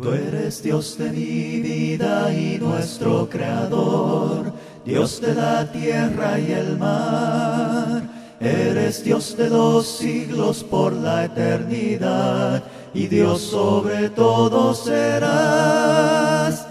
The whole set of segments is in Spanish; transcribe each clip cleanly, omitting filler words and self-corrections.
Tú eres Dios de mi vida y nuestro Creador, Dios de la tierra y el mar. Eres Dios de los siglos por la eternidad, y Dios sobre todo serás.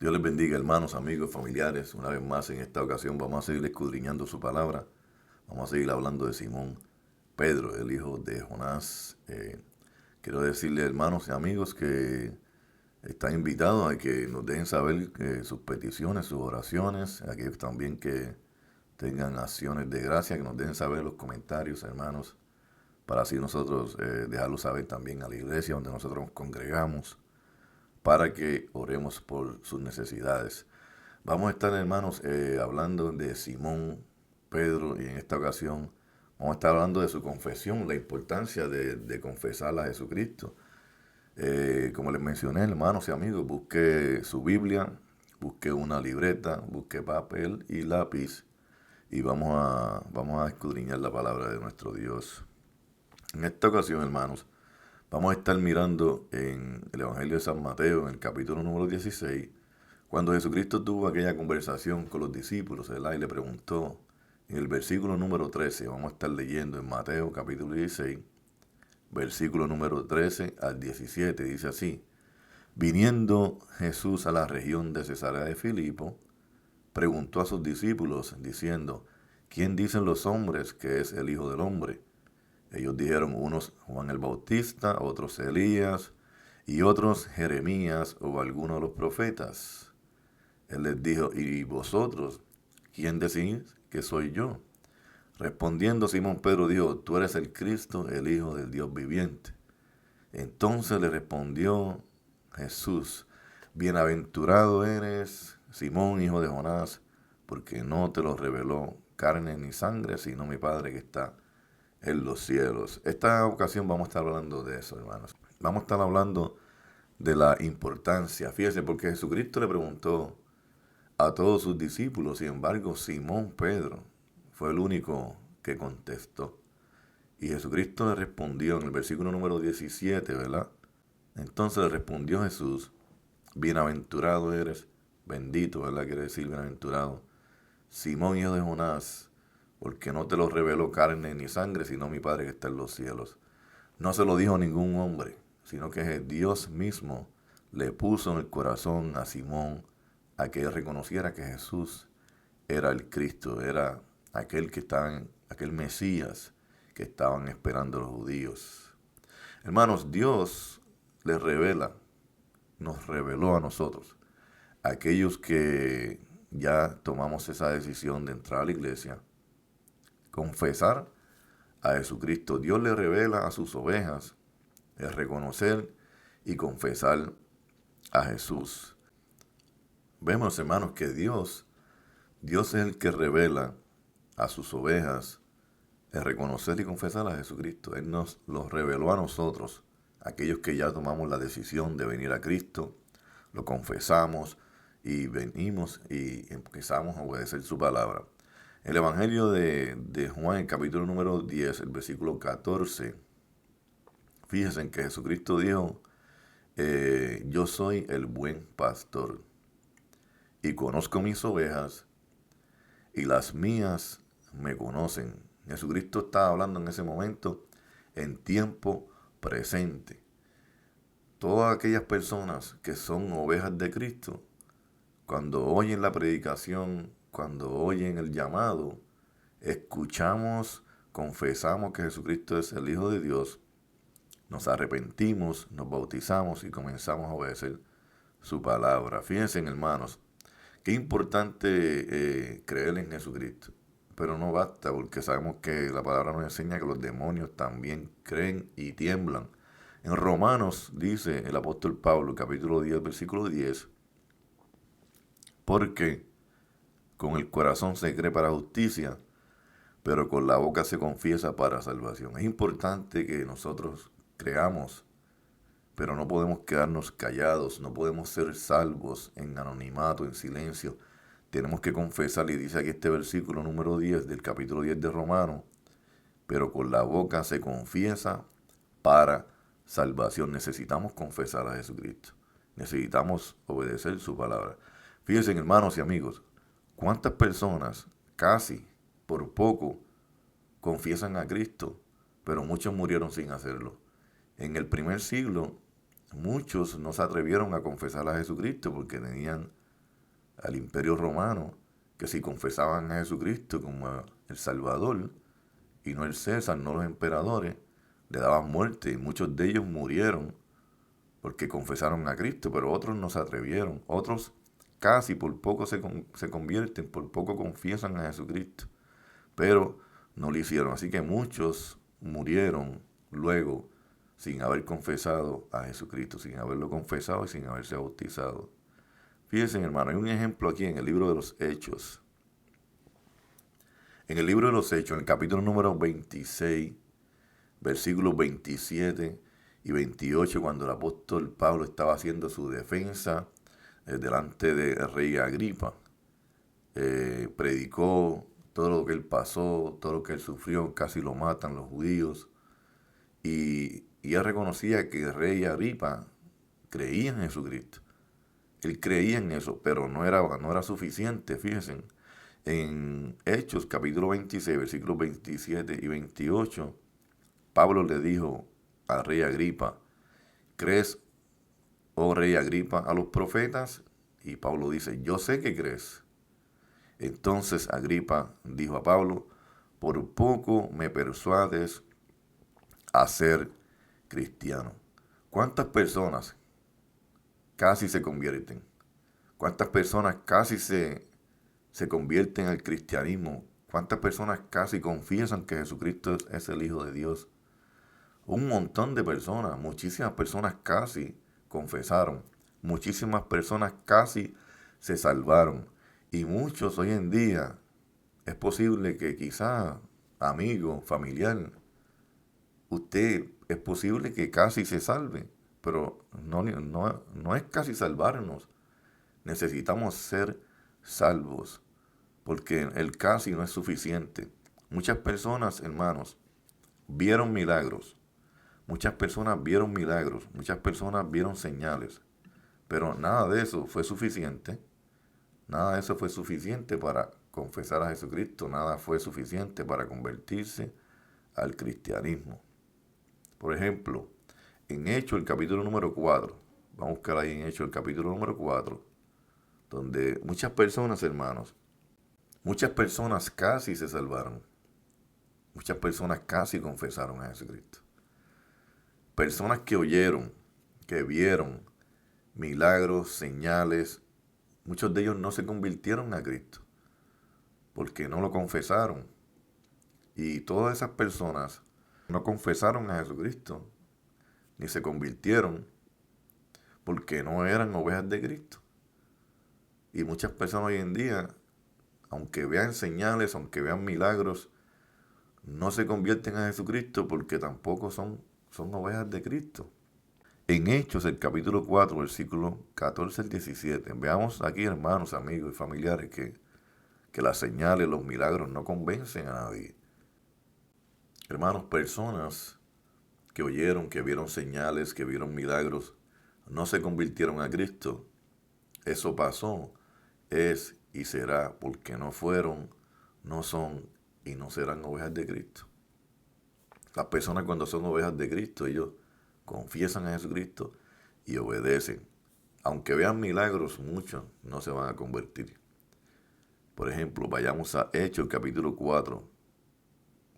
Dios les bendiga, hermanos, amigos, familiares. Una vez más, en esta ocasión vamos a seguir escudriñando su palabra. Vamos a seguir hablando de Simón Pedro, el hijo de Jonás. Quiero decirles, hermanos y amigos, que están invitados a que nos dejen saber sus peticiones, sus oraciones. Aquellos también que tengan acciones de gracia, que nos dejen saber los comentarios, hermanos, para así nosotros dejarlo saber también a la iglesia donde nosotros nos congregamos, para que oremos por sus necesidades. Vamos a estar, hermanos, hablando de Simón Pedro, y en esta ocasión vamos a estar hablando de su confesión, la importancia de confesar a Jesucristo. Como les mencioné, hermanos y amigos, busque su Biblia, busque una libreta, busque papel y lápiz, y vamos a escudriñar la palabra de nuestro Dios. En esta ocasión, hermanos, vamos a estar mirando en el Evangelio de San Mateo, en el capítulo número 16, cuando Jesucristo tuvo aquella conversación con los discípulos, ¿verdad? Y le preguntó, en el versículo número 13, vamos a estar leyendo en Mateo capítulo 16, versículo número 13 al 17, dice así: Viniendo Jesús a la región de Cesarea de Filipo, preguntó a sus discípulos, diciendo, ¿quién dicen los hombres que es el Hijo del Hombre? Ellos dijeron, unos Juan el Bautista, otros Elías, y otros Jeremías o alguno de los profetas. Él les dijo, ¿y vosotros, quién decís que soy yo? Respondiendo Simón Pedro dijo, tú eres el Cristo, el Hijo del Dios viviente. Entonces le respondió Jesús, bienaventurado eres, Simón, hijo de Jonás, porque no te lo reveló carne ni sangre, sino mi Padre que está en los cielos. Esta ocasión vamos a estar hablando de eso, hermanos. Vamos a estar hablando de la importancia. Fíjense, porque Jesucristo le preguntó a todos sus discípulos, sin embargo, Simón Pedro fue el único que contestó. Y Jesucristo le respondió en el versículo número 17, ¿verdad? Entonces le respondió Jesús, bienaventurado eres, bendito, ¿verdad? Quiere decir bienaventurado, Simón, hijo de Jonás, porque no te lo reveló carne ni sangre, sino mi Padre que está en los cielos. No se lo dijo ningún hombre, sino que Dios mismo le puso en el corazón a Simón a que él reconociera que Jesús era el Cristo, era aquel aquel Mesías que estaban esperando los judíos. Hermanos, Dios les revela, nos reveló a nosotros, aquellos que ya tomamos esa decisión de entrar a la iglesia, confesar a Jesucristo. Dios le revela a sus ovejas el reconocer y confesar a Jesús. Vemos, hermanos, que Dios es el que revela a sus ovejas el reconocer y confesar a Jesucristo. Él nos lo reveló a nosotros, aquellos que ya tomamos la decisión de venir a Cristo, lo confesamos y venimos y empezamos a obedecer su palabra. El Evangelio de Juan, el capítulo número 10, el versículo 14, fíjense en que Jesucristo dijo, yo soy el buen pastor y conozco mis ovejas y las mías me conocen. Jesucristo estaba hablando en ese momento en tiempo presente. Todas aquellas personas que son ovejas de Cristo, cuando oyen la predicación, cuando oyen el llamado, escuchamos, confesamos que Jesucristo es el Hijo de Dios, nos arrepentimos, nos bautizamos y comenzamos a obedecer su palabra. Fíjense, hermanos, qué importante creer en Jesucristo. Pero no basta, porque sabemos que la palabra nos enseña que los demonios también creen y tiemblan. En Romanos dice el apóstol Pablo, capítulo 10, versículo 10, porque con el corazón se cree para justicia, pero con la boca se confiesa para salvación. Es importante que nosotros creamos, pero no podemos quedarnos callados, no podemos ser salvos en anonimato, en silencio. Tenemos que confesar, y dice aquí este versículo número 10 del capítulo 10 de Romanos, pero con la boca se confiesa para salvación. Necesitamos confesar a Jesucristo. Necesitamos obedecer su palabra. Fíjense, hermanos y amigos, cuántas personas casi por poco confiesan a Cristo, pero muchos murieron sin hacerlo. En el primer siglo, muchos no se atrevieron a confesar a Jesucristo porque tenían al Imperio Romano, que si confesaban a Jesucristo como el Salvador, y no el César, no los emperadores, le daban muerte, y muchos de ellos murieron porque confesaron a Cristo, pero otros no se atrevieron. Otros casi por poco se convierten, por poco confiesan a Jesucristo, pero no lo hicieron. Así que muchos murieron luego sin haber confesado a Jesucristo, sin haberlo confesado y sin haberse bautizado. Fíjense, hermano, hay un ejemplo aquí en el libro de los Hechos. En el libro de los Hechos, en el capítulo número 26, versículos 27 y 28, cuando el apóstol Pablo estaba haciendo su defensa delante del rey Agripa, predicó todo lo que él pasó, todo lo que él sufrió, casi lo matan los judíos, y él reconocía que el rey Agripa creía en Jesucristo. Él creía en eso, pero no era suficiente. Fíjense, en Hechos capítulo 26, versículos 27 y 28, Pablo le dijo al rey Agripa: ¿crees, oh rey Agripa, a los profetas? Y Pablo dice: yo sé que crees. Entonces Agripa dijo a Pablo: por poco me persuades a ser cristiano. ¿Cuántas personas casi se convierten? ¿Cuántas personas casi se convierten al cristianismo? ¿Cuántas personas casi confiesan que Jesucristo es el Hijo de Dios? Un montón de personas, muchísimas personas casi confesaron, muchísimas personas casi se salvaron, y muchos hoy en día es posible que quizá amigo, familiar, usted es posible que casi se salve, pero no es casi salvarnos. Necesitamos ser salvos, porque el casi no es suficiente. Muchas personas, hermanos, vieron milagros. Muchas personas vieron milagros. Muchas personas vieron señales. Pero nada de eso fue suficiente. Nada de eso fue suficiente para confesar a Jesucristo. Nada fue suficiente para convertirse al cristianismo. Por ejemplo, en Hechos, el capítulo número 4, vamos a buscar ahí en Hechos, el capítulo número 4, donde muchas personas, hermanos, muchas personas casi se salvaron. Muchas personas casi confesaron a Jesucristo. Personas que oyeron, que vieron milagros, señales, muchos de ellos no se convirtieron a Cristo porque no lo confesaron. Y todas esas personas no confesaron a Jesucristo ni se convirtieron porque no eran ovejas de Cristo. Y muchas personas hoy en día, aunque vean señales, aunque vean milagros, no se convierten a Jesucristo porque tampoco son ovejas de Cristo. En Hechos, el capítulo 4, versículos 14 al 17, veamos aquí, hermanos, amigos y familiares, que las señales, los milagros no convencen a nadie. Hermanos, personas que oyeron, que vieron señales, que vieron milagros, no se convirtieron a Cristo. Eso pasó, es y será porque no fueron, no son y no serán ovejas de Cristo. Las personas, cuando son ovejas de Cristo, ellos confiesan a Jesucristo y obedecen. Aunque vean milagros, muchos no se van a convertir. Por ejemplo, vayamos a Hechos capítulo 4,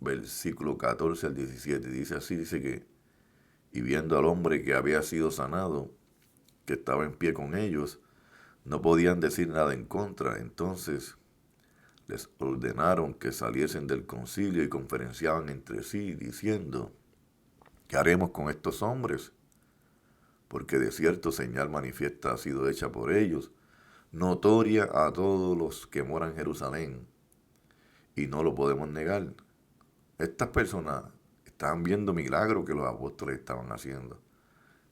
versículo 14 al 17. Dice que: y viendo al hombre que había sido sanado, que estaba en pie con ellos, no podían decir nada en contra. Entonces les ordenaron que saliesen del concilio y conferenciaban entre sí, diciendo: ¿qué haremos con estos hombres? Porque de cierto señal manifiesta ha sido hecha por ellos, notoria a todos los que moran en Jerusalén, y no lo podemos negar. Estas personas estaban viendo milagros que los apóstoles estaban haciendo,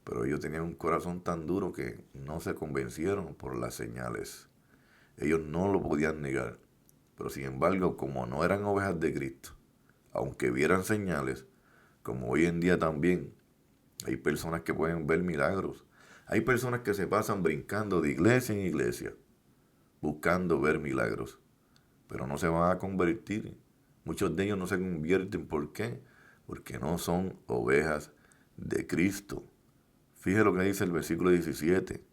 pero ellos tenían un corazón tan duro que no se convencieron por las señales. Ellos no lo podían negar, pero sin embargo, como no eran ovejas de Cristo, aunque vieran señales, como hoy en día también hay personas que pueden ver milagros, Hay personas que se pasan brincando de iglesia en iglesia, buscando ver milagros, pero no se van a convertir. Muchos de ellos no se convierten. ¿Por qué? Porque no son ovejas de Cristo. Fíjese lo que dice el versículo 17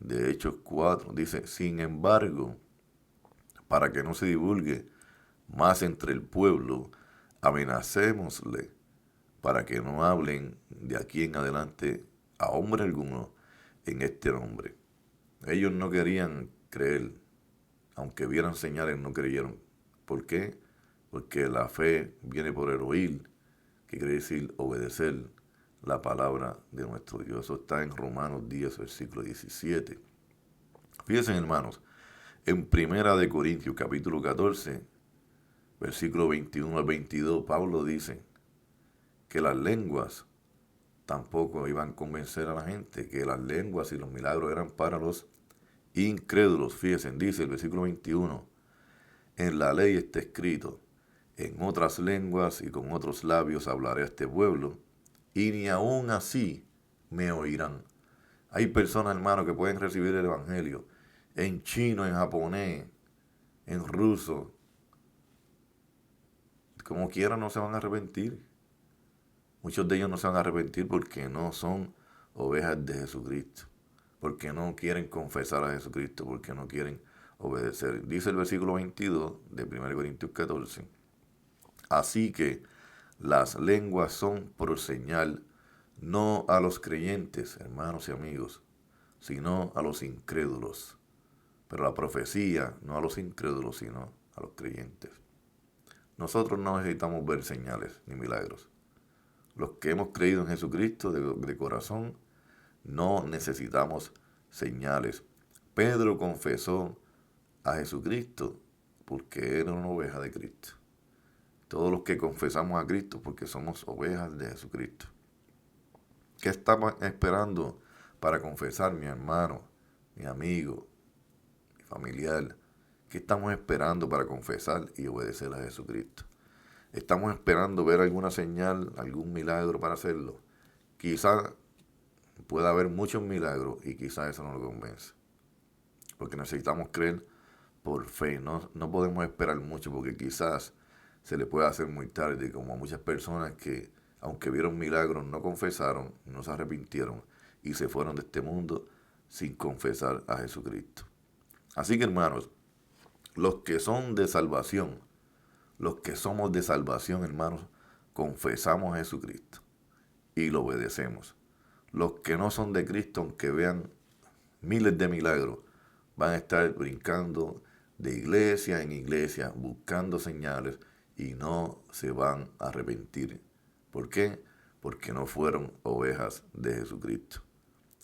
de Hechos 4. Dice, sin embargo, para que no se divulgue más entre el pueblo, amenacémosle para que no hablen de aquí en adelante a hombre alguno en este nombre. Ellos no querían creer, aunque vieran señales, no creyeron. ¿Por qué? Porque la fe viene por el oír, que quiere decir obedecer la palabra de nuestro Dios. Eso está en Romanos 10, versículo 17. Fíjense, hermanos, en Primera de Corintios, capítulo 14, versículo 21 al 22, Pablo dice que las lenguas tampoco iban a convencer a la gente, que las lenguas y los milagros eran para los incrédulos. Fíjense, dice el versículo 21, en la ley está escrito, en otras lenguas y con otros labios hablaré a este pueblo, y ni aún así me oirán. Hay personas, hermanos, que pueden recibir el evangelio en chino, en japonés, en ruso. Como quiera no se van a arrepentir. Muchos de ellos no se van a arrepentir porque no son ovejas de Jesucristo, porque no quieren confesar a Jesucristo, porque no quieren obedecer. Dice el versículo 22 de 1 Corintios 14, así que las lenguas son por señal, no a los creyentes, hermanos y amigos, sino a los incrédulos. Pero la profecía, no a los incrédulos, sino a los creyentes. Nosotros no necesitamos ver señales ni milagros. Los que hemos creído en Jesucristo de corazón, no necesitamos señales. Pedro confesó a Jesucristo porque era una oveja de Cristo. Todos los que confesamos a Cristo porque somos ovejas de Jesucristo. ¿Qué estamos esperando para confesar, mi hermano, mi amigo, mi familiar? ¿Qué estamos esperando para confesar y obedecer a Jesucristo? ¿Estamos esperando ver alguna señal, algún milagro para hacerlo? Quizás pueda haber muchos milagros y quizás eso no lo convence. Porque necesitamos creer por fe. No podemos esperar mucho porque quizás se le pueda hacer muy tarde, como a muchas personas que, aunque vieron milagros, no confesaron, no se arrepintieron y se fueron de este mundo sin confesar a Jesucristo. Así que, hermanos, los que son de salvación, los que somos de salvación, hermanos, confesamos a Jesucristo y lo obedecemos. Los que no son de Cristo, aunque vean miles de milagros, van a estar brincando de iglesia en iglesia, buscando señales y no se van a arrepentir. ¿Por qué? Porque no fueron ovejas de Jesucristo.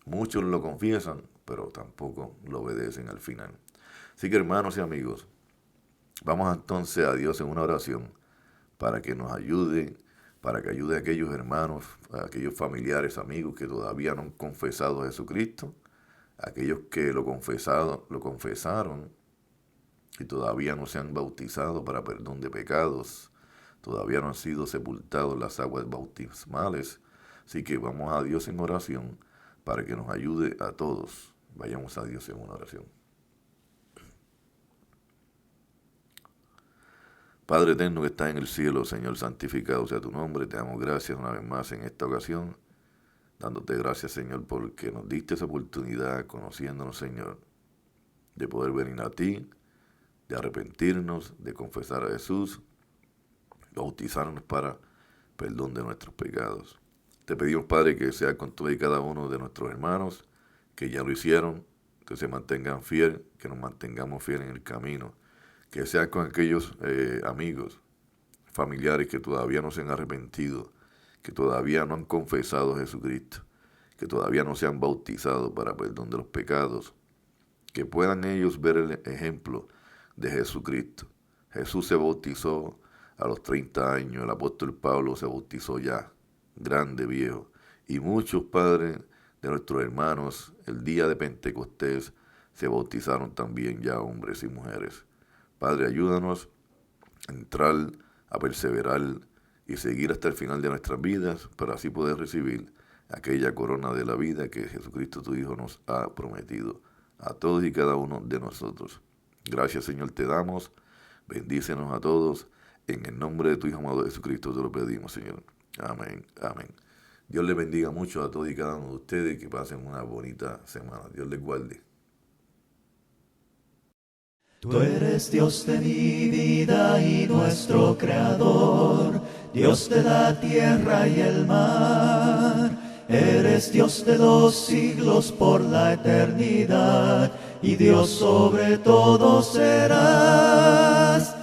Muchos lo confiesan, pero tampoco lo obedecen al final. Así que, hermanos y amigos, vamos entonces a Dios en una oración para que nos ayude, para que ayude a aquellos hermanos, a aquellos familiares, amigos que todavía no han confesado a Jesucristo, aquellos que lo confesaron y todavía no se han bautizado para perdón de pecados, todavía no han sido sepultados en las aguas bautismales. Así que vamos a Dios en oración para que nos ayude a todos. Vayamos a Dios en una oración. Padre eterno que estás en el cielo, Señor, santificado sea tu nombre. Te damos gracias una vez más en esta ocasión, dándote gracias, Señor, porque nos diste esa oportunidad, conociéndonos, Señor, de poder venir a ti, de arrepentirnos, de confesar a Jesús, bautizarnos para perdón de nuestros pecados. Te pedimos, Padre, que sea con todo y cada uno de nuestros hermanos que ya lo hicieron, que se mantengan fieles, que nos mantengamos fieles en el camino. Que sea con aquellos amigos, familiares que todavía no se han arrepentido, que todavía no han confesado a Jesucristo, que todavía no se han bautizado para perdón de los pecados, que puedan ellos ver el ejemplo de Jesucristo. Jesús se bautizó a los 30 años, el apóstol Pablo se bautizó ya, grande, viejo, y muchos padres de nuestros hermanos el día de Pentecostés se bautizaron también ya, hombres y mujeres. Padre, ayúdanos a entrar, a perseverar y seguir hasta el final de nuestras vidas para así poder recibir aquella corona de la vida que Jesucristo tu Hijo nos ha prometido a todos y cada uno de nosotros. Gracias, Señor, te damos. Bendícenos a todos. En el nombre de tu Hijo amado Jesucristo te lo pedimos, Señor. Amén, amén. Dios les bendiga mucho a todos y cada uno de ustedes y que pasen una bonita semana. Dios les guarde. Tú eres Dios de mi vida y nuestro Creador, Dios de la tierra y el mar. Eres Dios de los siglos por la eternidad, y Dios sobre todo serás.